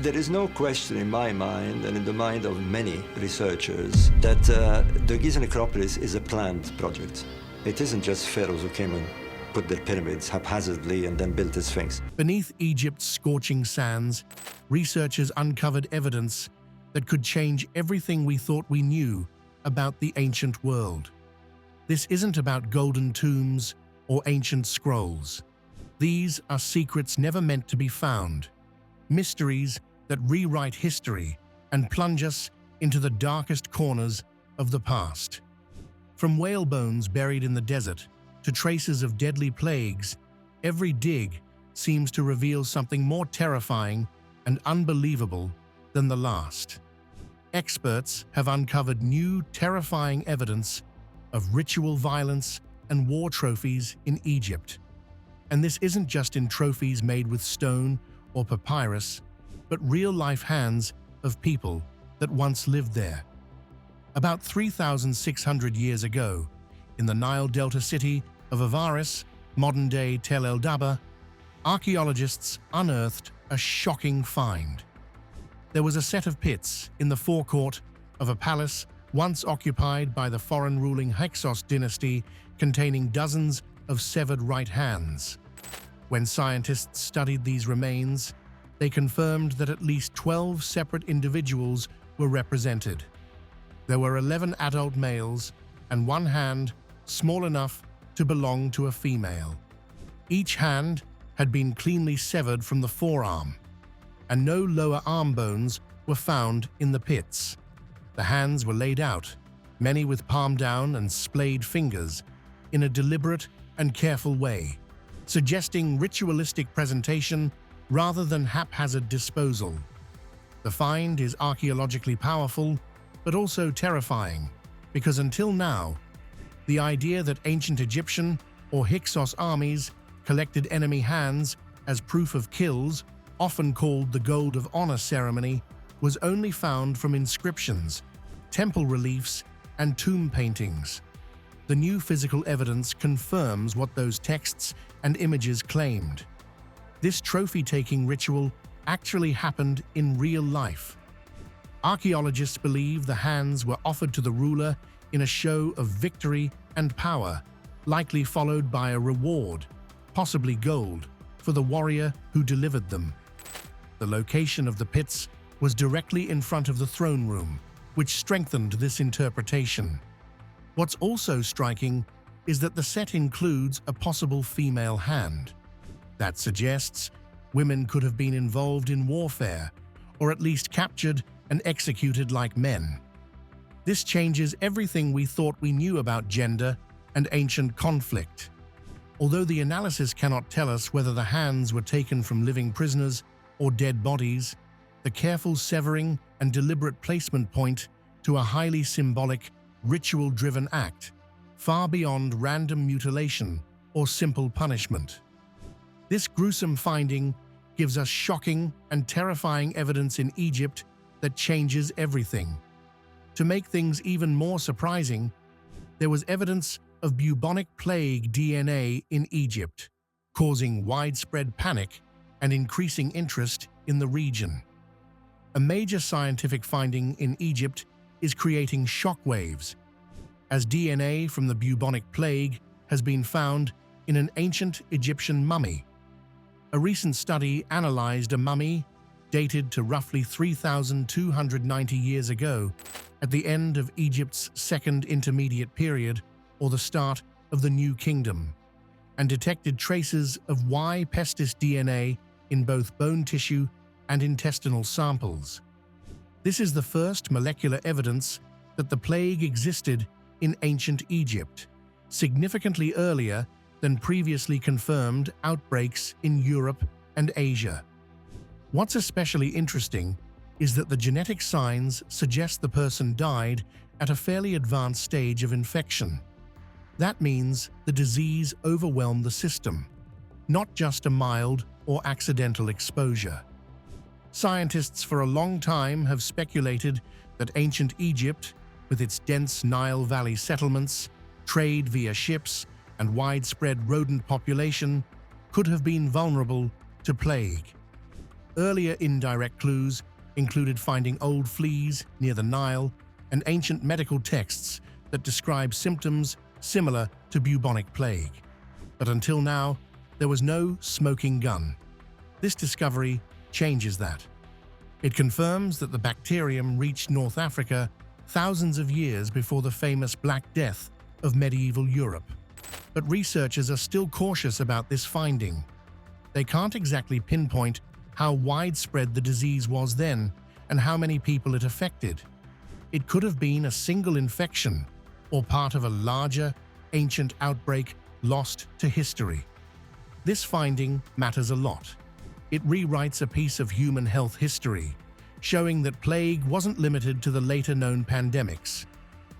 There is no question in my mind and in the mind of many researchers that the Giza necropolis is a planned project. It isn't just pharaohs who came and put their pyramids haphazardly and then built the Sphinx. Beneath Egypt's scorching sands, researchers uncovered evidence that could change everything we thought we knew about the ancient world. This isn't about golden tombs or ancient scrolls. These are secrets never meant to be found, mysteries that rewrite history and plunge us into the darkest corners of the past. From whale bones buried in the desert to traces of deadly plagues, every dig seems to reveal something more terrifying and unbelievable than the last. Experts have uncovered new, terrifying evidence of ritual violence and war trophies in Egypt. And this isn't just in trophies made with stone or papyrus, but real-life hands of people that once lived there. About 3,600 years ago, in the Nile Delta city of Avaris, modern-day Tel el-Dabba, archaeologists unearthed a shocking find. There was a set of pits in the forecourt of a palace once occupied by the foreign ruling Hyksos dynasty, containing dozens of severed right hands. When scientists studied these remains, they confirmed that at least 12 separate individuals were represented. There were 11 adult males and one hand small enough to belong to a female. Each hand had been cleanly severed from the forearm, and no lower arm bones were found in the pits. The hands were laid out, many with palm down and splayed fingers, in a deliberate and careful way, suggesting ritualistic presentation rather than haphazard disposal. The find is archaeologically powerful, but also terrifying, because until now, the idea that ancient Egyptian or Hyksos armies collected enemy hands as proof of kills, often called the Gold of Honor ceremony, was only found from inscriptions, temple reliefs, and tomb paintings. The new physical evidence confirms what those texts and images claimed. This trophy-taking ritual actually happened in real life. Archaeologists believe the hands were offered to the ruler in a show of victory and power, likely followed by a reward, possibly gold, for the warrior who delivered them. The location of the pits was directly in front of the throne room, which strengthened this interpretation. What's also striking is that the set includes a possible female hand. That suggests women could have been involved in warfare, or at least captured and executed like men. This changes everything we thought we knew about gender and ancient conflict. Although the analysis cannot tell us whether the hands were taken from living prisoners or dead bodies, the careful severing and deliberate placement point to a highly symbolic, ritual-driven act, far beyond random mutilation or simple punishment. This gruesome finding gives us shocking and terrifying evidence in Egypt that changes everything. To make things even more surprising, there was evidence of bubonic plague DNA in Egypt, causing widespread panic and increasing interest in the region. A major scientific finding in Egypt is creating shockwaves, as DNA from the bubonic plague has been found in an ancient Egyptian mummy. A recent study analyzed a mummy dated to roughly 3,290 years ago, at the end of Egypt's Second Intermediate Period, or the start of the New Kingdom, and detected traces of Y. pestis DNA in both bone tissue and intestinal samples. This is the first molecular evidence that the plague existed in ancient Egypt, significantly earlier than previously confirmed outbreaks in Europe and Asia. What's especially interesting is that the genetic signs suggest the person died at a fairly advanced stage of infection. That means the disease overwhelmed the system, not just a mild or accidental exposure. Scientists for a long time have speculated that ancient Egypt, with its dense Nile Valley settlements, trade via ships, and widespread rodent population, could have been vulnerable to plague. Earlier indirect clues included finding old fleas near the Nile and ancient medical texts that describe symptoms similar to bubonic plague. But until now, there was no smoking gun. This discovery changes that. It confirms that the bacterium reached North Africa thousands of years before the famous Black Death of medieval Europe. But researchers are still cautious about this finding. They can't exactly pinpoint how widespread the disease was then and how many people it affected. It could have been a single infection or part of a larger, ancient outbreak lost to history. This finding matters a lot. It rewrites a piece of human health history, showing that plague wasn't limited to the later known pandemics.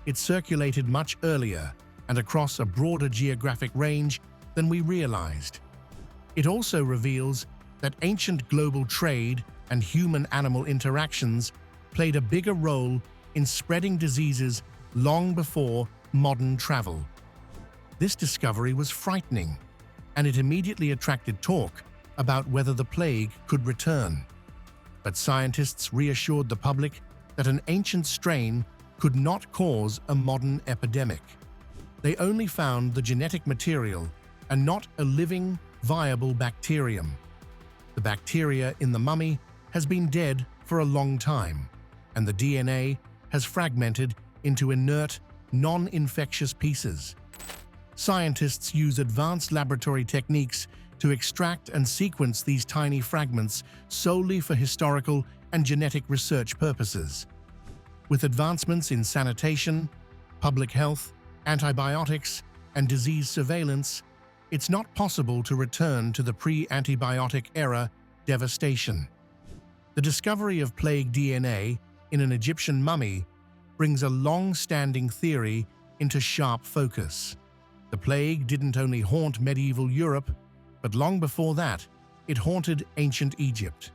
It circulated much earlier and across a broader geographic range than we realized. It also reveals that ancient global trade and human-animal interactions played a bigger role in spreading diseases long before modern travel. This discovery was frightening, and it immediately attracted talk about whether the plague could return. But scientists reassured the public that an ancient strain could not cause a modern epidemic. They only found the genetic material and not a living, viable bacterium. The bacteria in the mummy has been dead for a long time, and the DNA has fragmented into inert, non-infectious pieces. Scientists use advanced laboratory techniques to extract and sequence these tiny fragments solely for historical and genetic research purposes. With advancements in sanitation, public health, antibiotics, and disease surveillance, it's not possible to return to the pre-antibiotic era devastation. The discovery of plague DNA in an Egyptian mummy brings a long-standing theory into sharp focus. The plague didn't only haunt medieval Europe, but long before that, it haunted ancient Egypt.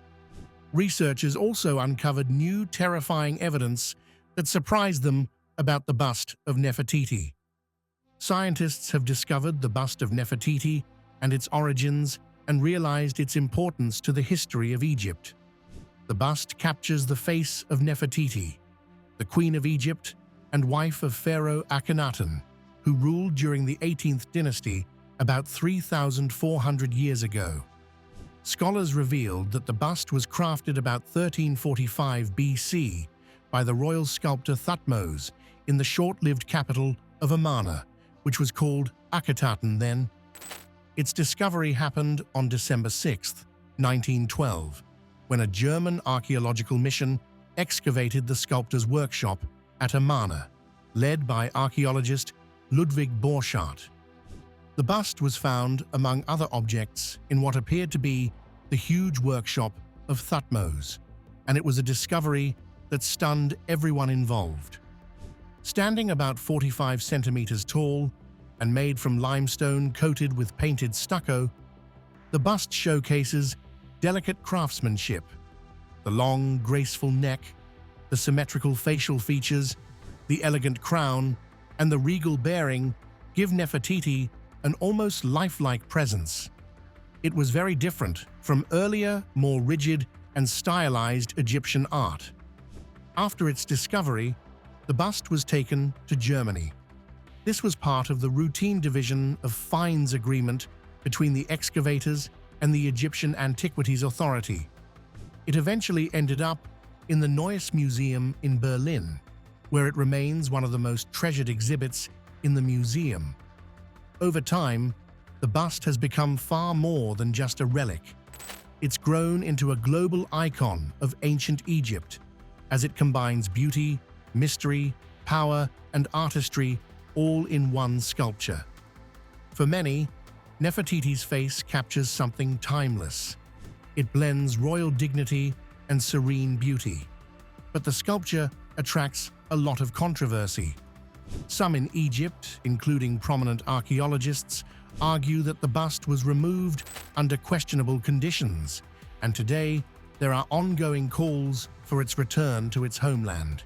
Researchers also uncovered new terrifying evidence that surprised them about the bust of Nefertiti. Scientists have discovered the bust of Nefertiti and its origins and realized its importance to the history of Egypt. The bust captures the face of Nefertiti, the Queen of Egypt and wife of Pharaoh Akhenaten, who ruled during the 18th dynasty about 3,400 years ago. Scholars revealed that the bust was crafted about 1345 BC by the royal sculptor Thutmose in the short-lived capital of Amarna, which was called Akhetaten then. Its discovery happened on December 6, 1912, when a German archaeological mission excavated the sculptor's workshop at Amarna, led by archaeologist Ludwig Borchardt. The bust was found among other objects in what appeared to be the huge workshop of Thutmose, and it was a discovery that stunned everyone involved. Standing about 45 centimeters tall and made from limestone coated with painted stucco, the bust showcases delicate craftsmanship. The long, graceful neck, the symmetrical facial features, the elegant crown, and the regal bearing give Nefertiti an almost lifelike presence. It was very different from earlier, more rigid and stylized Egyptian art. After its discovery, the bust was taken to Germany. This was part of the routine division of fines agreement between the excavators and the Egyptian Antiquities Authority. It eventually ended up in the Neues Museum in Berlin, where it remains one of the most treasured exhibits in the museum. Over time, the bust has become far more than just a relic. It's grown into a global icon of ancient Egypt, as it combines beauty, mystery, power, and artistry all in one sculpture. For many, Nefertiti's face captures something timeless. It blends royal dignity and serene beauty. But the sculpture attracts a lot of controversy. Some in Egypt, including prominent archaeologists, argue that the bust was removed under questionable conditions, and today there are ongoing calls for its return to its homeland.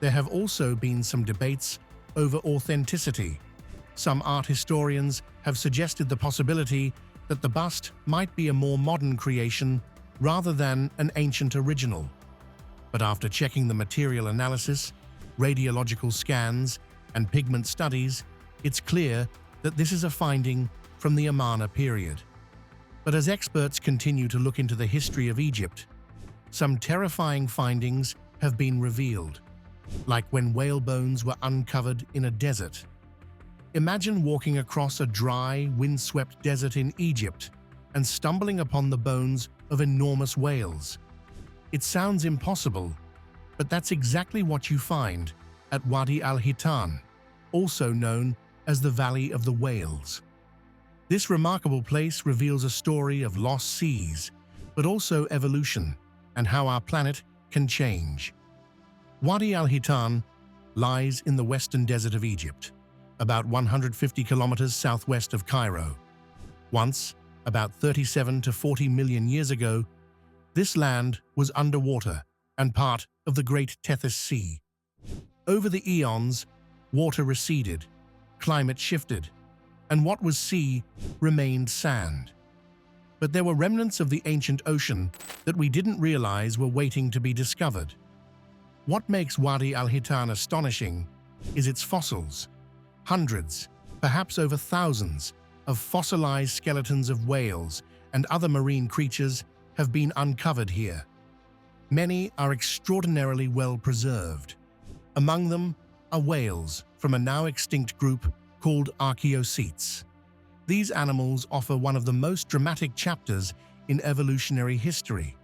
There have also been some debates over authenticity. Some art historians have suggested the possibility that the bust might be a more modern creation rather than an ancient original. But after checking the material analysis, radiological scans, and pigment studies, it's clear that this is a finding from the Amarna period. But as experts continue to look into the history of Egypt, some terrifying findings have been revealed, like when whale bones were uncovered in a desert. Imagine walking across a dry, windswept desert in Egypt and stumbling upon the bones of enormous whales. It sounds impossible, but that's exactly what you find at Wadi al-Hitan, also known as the Valley of the Whales. This remarkable place reveals a story of lost seas, but also evolution and how our planet can change. Wadi al-Hitan lies in the western desert of Egypt, about 150 kilometers southwest of Cairo. Once, about 37 to 40 million years ago, this land was underwater and part of the Great Tethys Sea. Over the eons, water receded, climate shifted, and what was sea remained sand. But there were remnants of the ancient ocean that we didn't realize were waiting to be discovered. What makes Wadi al-Hitan astonishing is its fossils. Hundreds, perhaps over thousands, of fossilized skeletons of whales and other marine creatures have been uncovered here. Many are extraordinarily well preserved. Among them are whales from a now extinct group called archaeocetes. These animals offer one of the most dramatic chapters in evolutionary history.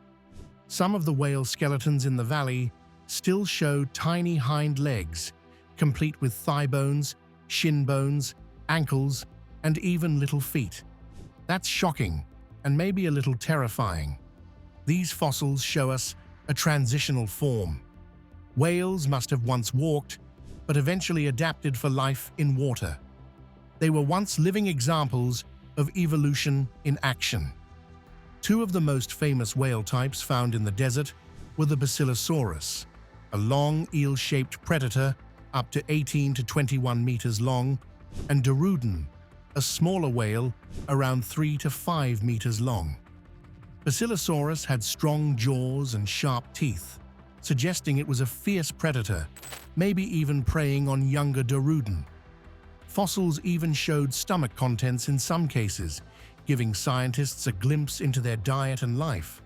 Some of the whale skeletons in the valley still show tiny hind legs, complete with thigh bones, shin bones, ankles, and even little feet. That's shocking and maybe a little terrifying. These fossils show us a transitional form. Whales must have once walked, but eventually adapted for life in water. They were once living examples of evolution in action. Two of the most famous whale types found in the desert were the Basilosaurus, a long eel-shaped predator up to 18 to 21 meters long, and Dorudon, a smaller whale around 3 to 5 meters long. Basilosaurus had strong jaws and sharp teeth, suggesting it was a fierce predator, maybe even preying on younger Dorudon. Fossils even showed stomach contents in some cases, giving scientists a glimpse into their diet and life.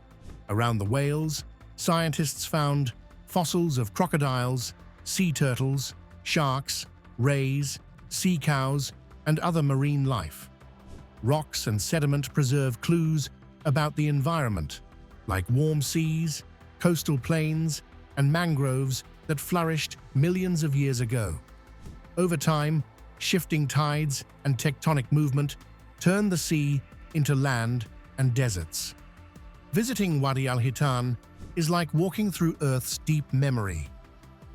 Around the whales, scientists found fossils of crocodiles, sea turtles, sharks, rays, sea cows, and other marine life. Rocks and sediment preserve clues about the environment, like warm seas, coastal plains, and mangroves that flourished millions of years ago. Over time, shifting tides and tectonic movement turned the sea into land and deserts. Visiting Wadi al-Hitan is like walking through Earth's deep memory.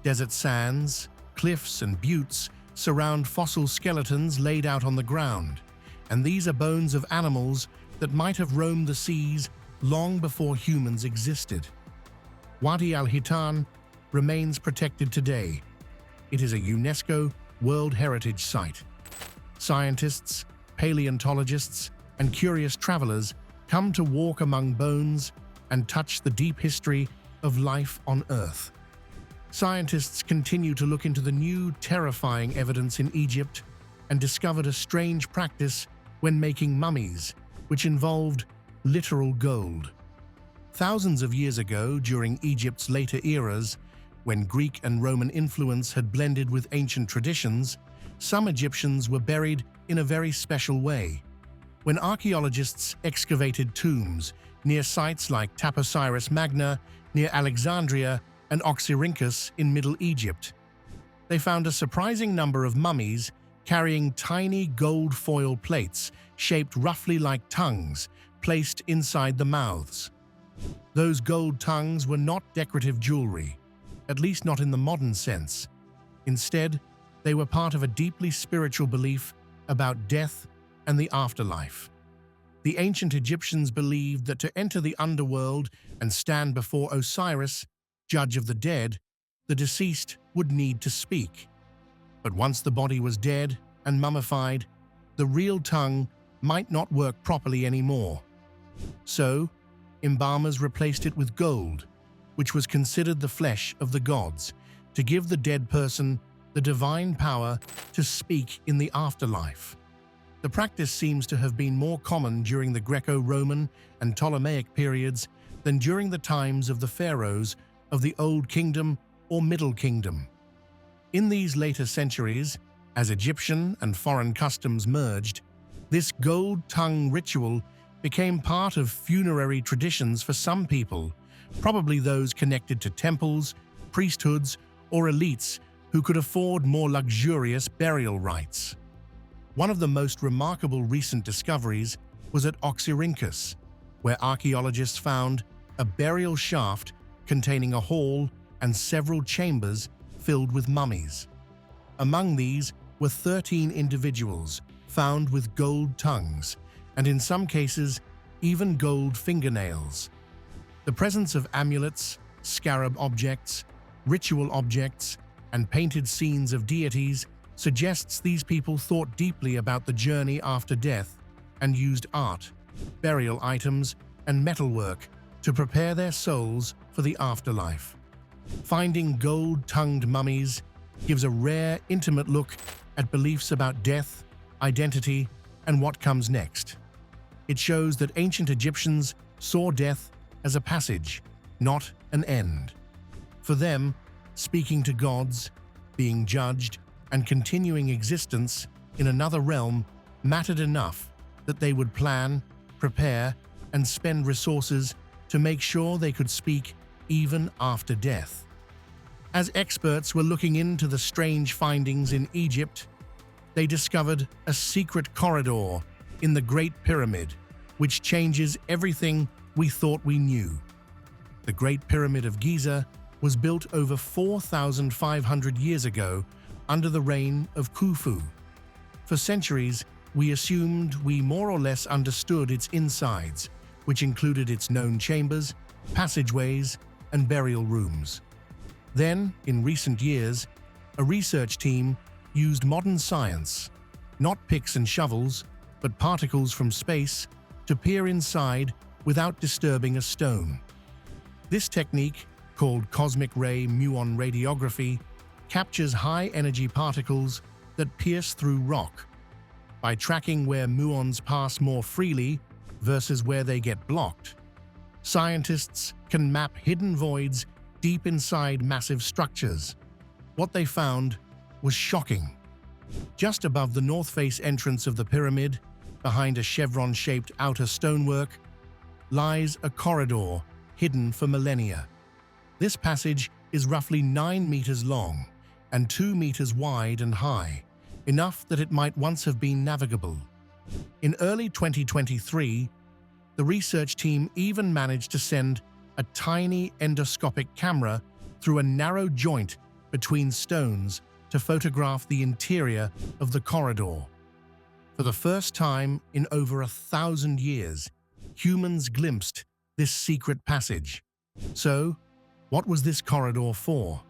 Desert sands, cliffs, and buttes surround fossil skeletons laid out on the ground, and these are bones of animals that might have roamed the seas long before humans existed. Wadi al-Hitan remains protected today. It is a UNESCO World Heritage Site. Scientists, paleontologists, and curious travelers come to walk among bones and touch the deep history of life on Earth. Scientists continue to look into the new, terrifying evidence in Egypt and discovered a strange practice when making mummies, which involved literal gold. Thousands of years ago, during Egypt's later eras, when Greek and Roman influence had blended with ancient traditions, some Egyptians were buried in a very special way. When archaeologists excavated tombs near sites like Taposiris Magna, near Alexandria, and Oxyrhynchus in Middle Egypt, they found a surprising number of mummies carrying tiny gold foil plates shaped roughly like tongues placed inside the mouths. Those gold tongues were not decorative jewelry, at least not in the modern sense. Instead, they were part of a deeply spiritual belief about death and the afterlife. The ancient Egyptians believed that to enter the underworld and stand before Osiris, judge of the dead, the deceased would need to speak. But once the body was dead and mummified, the real tongue might not work properly anymore. So, embalmers replaced it with gold, which was considered the flesh of the gods, to give the dead person the divine power to speak in the afterlife. The practice seems to have been more common during the Greco-Roman and Ptolemaic periods than during the times of the pharaohs of the Old Kingdom or Middle Kingdom. In these later centuries, as Egyptian and foreign customs merged, this gold tongue ritual became part of funerary traditions for some people, probably those connected to temples, priesthoods, or elites who could afford more luxurious burial rites. One of the most remarkable recent discoveries was at Oxyrhynchus, where archaeologists found a burial shaft containing a hall and several chambers filled with mummies. Among these were 13 individuals found with gold tongues, and in some cases, even gold fingernails. The presence of amulets, scarab objects, ritual objects, and painted scenes of deities suggests these people thought deeply about the journey after death and used art, burial items, and metalwork to prepare their souls for the afterlife. Finding gold-tongued mummies gives a rare, intimate look at beliefs about death, identity, and what comes next. It shows that ancient Egyptians saw death as a passage, not an end. For them, speaking to gods, being judged, and continuing existence in another realm mattered enough that they would plan, prepare, and spend resources to make sure they could speak even after death. As experts were looking into the strange findings in Egypt, they discovered a secret corridor in the Great Pyramid, which changes everything we thought we knew. The Great Pyramid of Giza was built over 4,500 years ago under the reign of Khufu. For centuries, we assumed we more or less understood its insides, which included its known chambers, passageways, and burial rooms. Then, in recent years, a research team used modern science, not picks and shovels, but particles from space, to peer inside without disturbing a stone. This technique, called cosmic ray muon radiography, captures high-energy particles that pierce through rock. By tracking where muons pass more freely versus where they get blocked, scientists can map hidden voids deep inside massive structures. What they found was shocking. Just above the north face entrance of the pyramid, behind a chevron-shaped outer stonework, lies a corridor hidden for millennia. This passage is roughly 9 meters long and 2 meters wide and high, enough that it might once have been navigable. In early 2023, the research team even managed to send a tiny endoscopic camera through a narrow joint between stones to photograph the interior of the corridor. For the first time in over 1,000 years, humans glimpsed this secret passage. So, what was this corridor for?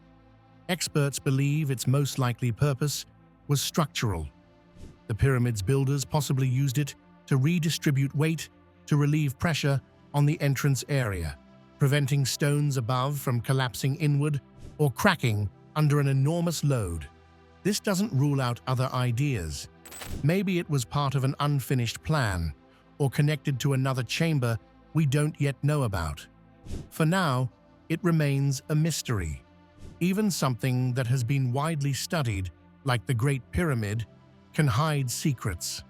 Experts believe its most likely purpose was structural. The pyramid's builders possibly used it to redistribute weight to relieve pressure on the entrance area, preventing stones above from collapsing inward or cracking under an enormous load. This doesn't rule out other ideas. Maybe it was part of an unfinished plan or connected to another chamber we don't yet know about. For now, it remains a mystery. Even something that has been widely studied, like the Great Pyramid, can hide secrets.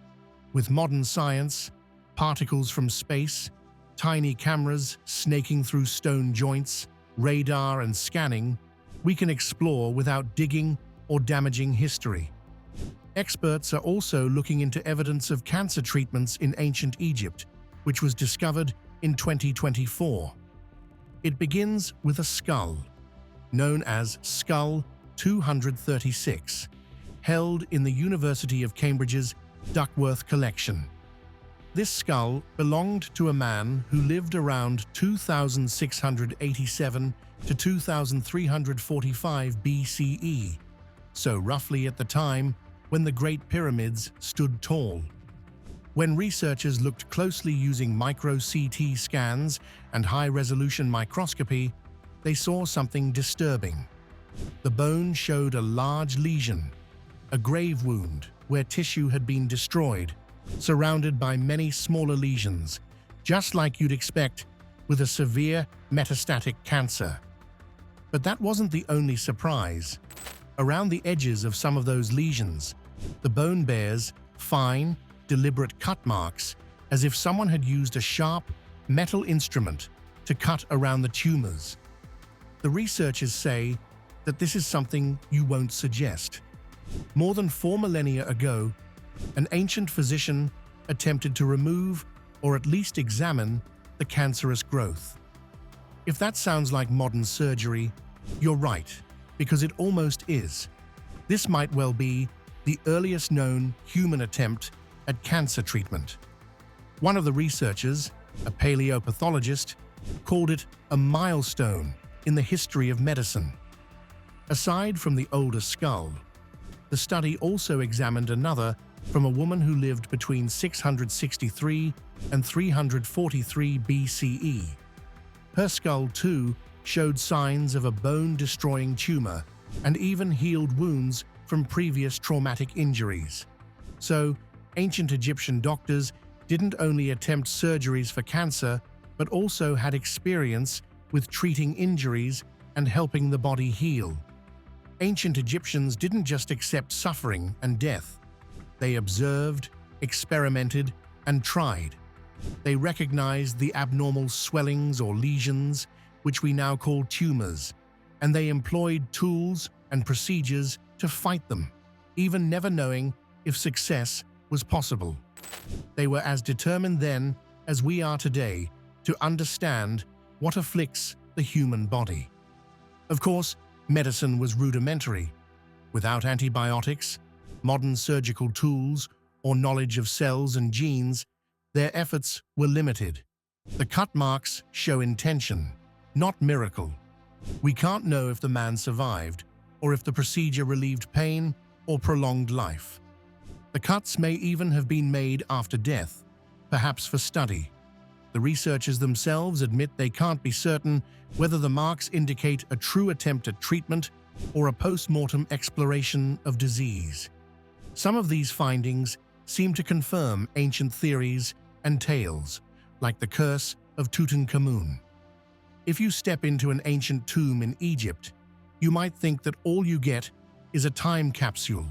With modern science, particles from space, tiny cameras snaking through stone joints, radar and scanning, we can explore without digging or damaging history. Experts are also looking into evidence of cancer treatments in ancient Egypt, which was discovered in 2024. It begins with a skull, known as Skull 236, held in the University of Cambridge's Duckworth collection. This skull belonged to a man who lived around 2687 to 2345 BCE, so roughly at the time when the Great Pyramids stood tall. When researchers looked closely using micro-CT scans and high-resolution microscopy, they saw something disturbing. The bone showed a large lesion, a grave wound where tissue had been destroyed, surrounded by many smaller lesions, just like you'd expect with a severe metastatic cancer. But that wasn't the only surprise. Around the edges of some of those lesions, the bone bears fine, deliberate cut marks, as if someone had used a sharp, metal instrument to cut around the tumors. The researchers say that this is something you won't suggest. More than 4 millennia ago, an ancient physician attempted to remove or at least examine the cancerous growth. If that sounds like modern surgery, you're right, because it almost is. This might well be the earliest known human attempt at cancer treatment. One of the researchers, a paleopathologist, called it a milestone in the history of medicine. Aside from the older skull, the study also examined another from a woman who lived between 663 and 343 BCE. Her skull, too, showed signs of a bone-destroying tumor and even healed wounds from previous traumatic injuries. So, ancient Egyptian doctors didn't only attempt surgeries for cancer, but also had experience with treating injuries and helping the body heal. Ancient Egyptians didn't just accept suffering and death. They observed, experimented, and tried. They recognized the abnormal swellings or lesions, which we now call tumors, and they employed tools and procedures to fight them, even never knowing if success was possible. They were as determined then as we are today to understand what afflicts the human body. Of course, medicine was rudimentary. Without antibiotics, modern surgical tools, or knowledge of cells and genes, their efforts were limited. The cut marks show intention, not miracle. We can't know if the man survived, or if the procedure relieved pain or prolonged life. The cuts may even have been made after death, perhaps for study. The researchers themselves admit they can't be certain whether the marks indicate a true attempt at treatment or a post-mortem exploration of disease. Some of these findings seem to confirm ancient theories and tales, like the curse of Tutankhamun. If you step into an ancient tomb in Egypt, you might think that all you get is a time capsule.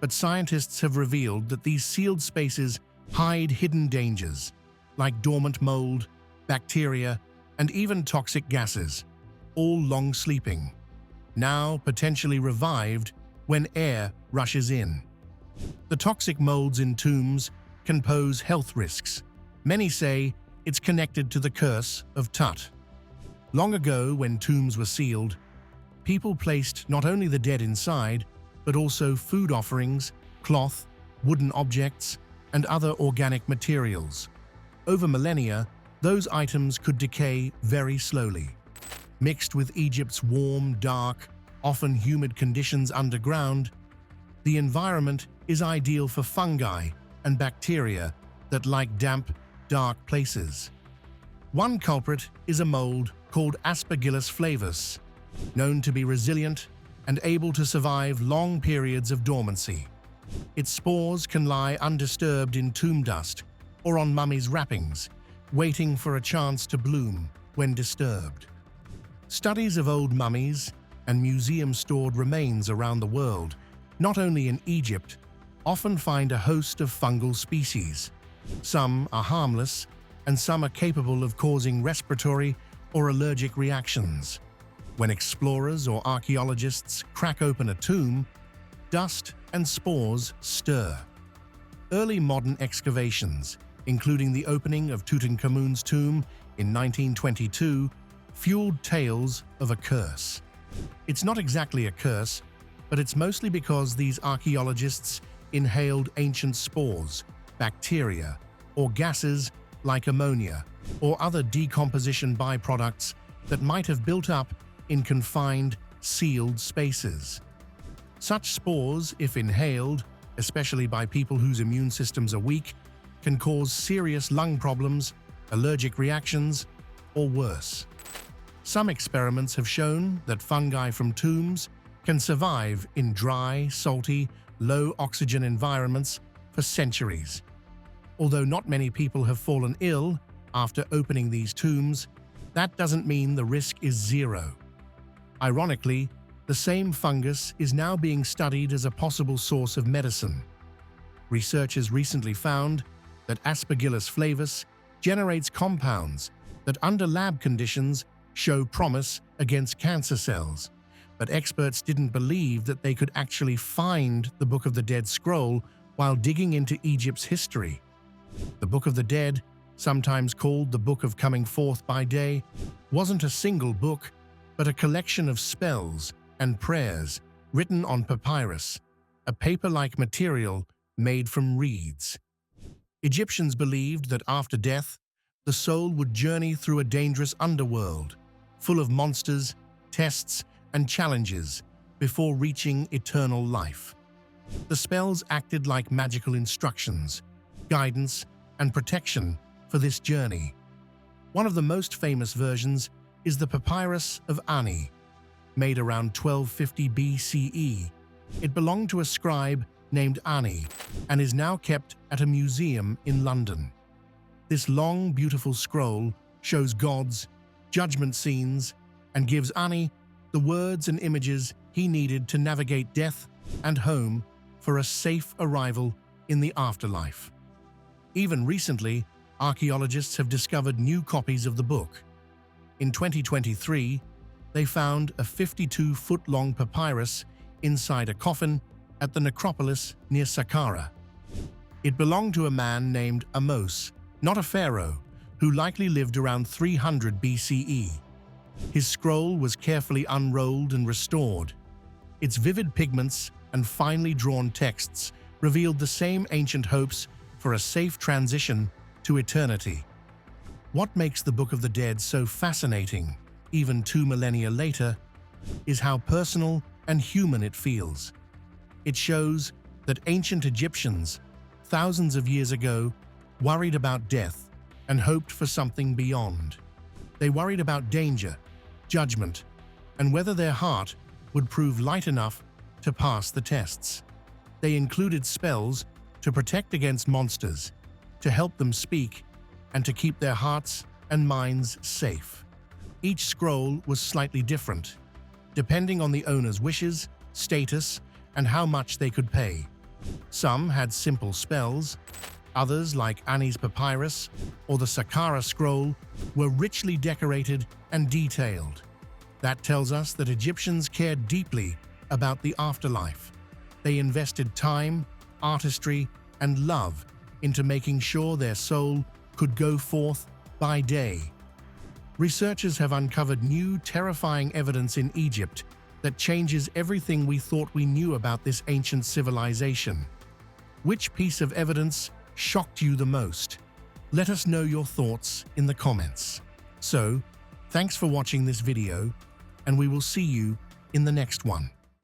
But scientists have revealed that these sealed spaces hide hidden dangers, like dormant mold, bacteria, and even toxic gases, all long sleeping, now potentially revived when air rushes in. The toxic molds in tombs can pose health risks. Many say it's connected to the curse of Tut. Long ago, when tombs were sealed, people placed not only the dead inside, but also food offerings, cloth, wooden objects, and other organic materials. Over millennia, those items could decay very slowly. Mixed with Egypt's warm, dark, often humid conditions underground, the environment is ideal for fungi and bacteria that like damp, dark places. One culprit is a mold called Aspergillus flavus, known to be resilient and able to survive long periods of dormancy. Its spores can lie undisturbed in tomb dust or on mummies' wrappings, waiting for a chance to bloom when disturbed. Studies of old mummies and museum-stored remains around the world, not only in Egypt, often find a host of fungal species. Some are harmless, and some are capable of causing respiratory or allergic reactions. When explorers or archaeologists crack open a tomb, dust and spores stir. Early modern excavations, including the opening of Tutankhamun's tomb in 1922, fueled tales of a curse. It's not exactly a curse, but it's mostly because these archaeologists inhaled ancient spores, bacteria, or gases like ammonia or other decomposition byproducts that might have built up in confined, sealed spaces. Such spores, if inhaled, especially by people whose immune systems are weak, can cause serious lung problems, allergic reactions, or worse. Some experiments have shown that fungi from tombs can survive in dry, salty, low-oxygen environments for centuries. Although not many people have fallen ill after opening these tombs, that doesn't mean the risk is zero. Ironically, the same fungus is now being studied as a possible source of medicine. Researchers recently found that Aspergillus flavus generates compounds that under lab conditions show promise against cancer cells, but experts didn't believe that they could actually find the Book of the Dead scroll while digging into Egypt's history. The Book of the Dead, sometimes called the Book of Coming Forth by Day, wasn't a single book, but a collection of spells and prayers written on papyrus, a paper-like material made from reeds. Egyptians believed that after death, the soul would journey through a dangerous underworld, full of monsters, tests, and challenges before reaching eternal life. The spells acted like magical instructions, guidance, and protection for this journey. One of the most famous versions is the Papyrus of Ani, made around 1250 BCE. It belonged to a scribe named Ani and is now kept at a museum in London. This long, beautiful scroll shows gods, judgment scenes, and gives Ani the words and images he needed to navigate death and home for a safe arrival in the afterlife. Even recently, archaeologists have discovered new copies of the book. In 2023, they found a 52-foot-long papyrus inside a coffin at the necropolis near Saqqara. It belonged to a man named Amos, not a pharaoh, who likely lived around 300 BCE. His scroll was carefully unrolled and restored. Its vivid pigments and finely drawn texts revealed the same ancient hopes for a safe transition to eternity. What makes the Book of the Dead so fascinating, even 2 millennia later, is how personal and human it feels. It shows that ancient Egyptians, thousands of years ago, worried about death and hoped for something beyond. They worried about danger, judgment, and whether their heart would prove light enough to pass the tests. They included spells to protect against monsters, to help them speak, and to keep their hearts and minds safe. Each scroll was slightly different, depending on the owner's wishes, status, and how much they could pay. Some had simple spells. Others, like Ani's papyrus or the Saqqara scroll, were richly decorated and detailed. That tells us that Egyptians cared deeply about the afterlife. They invested time, artistry, and love into making sure their soul could go forth by day. Researchers have uncovered new, terrifying evidence in Egypt that changes everything we thought we knew about this ancient civilization. Which piece of evidence shocked you the most? Let us know your thoughts in the comments. So, thanks for watching this video, and we will see you in the next one.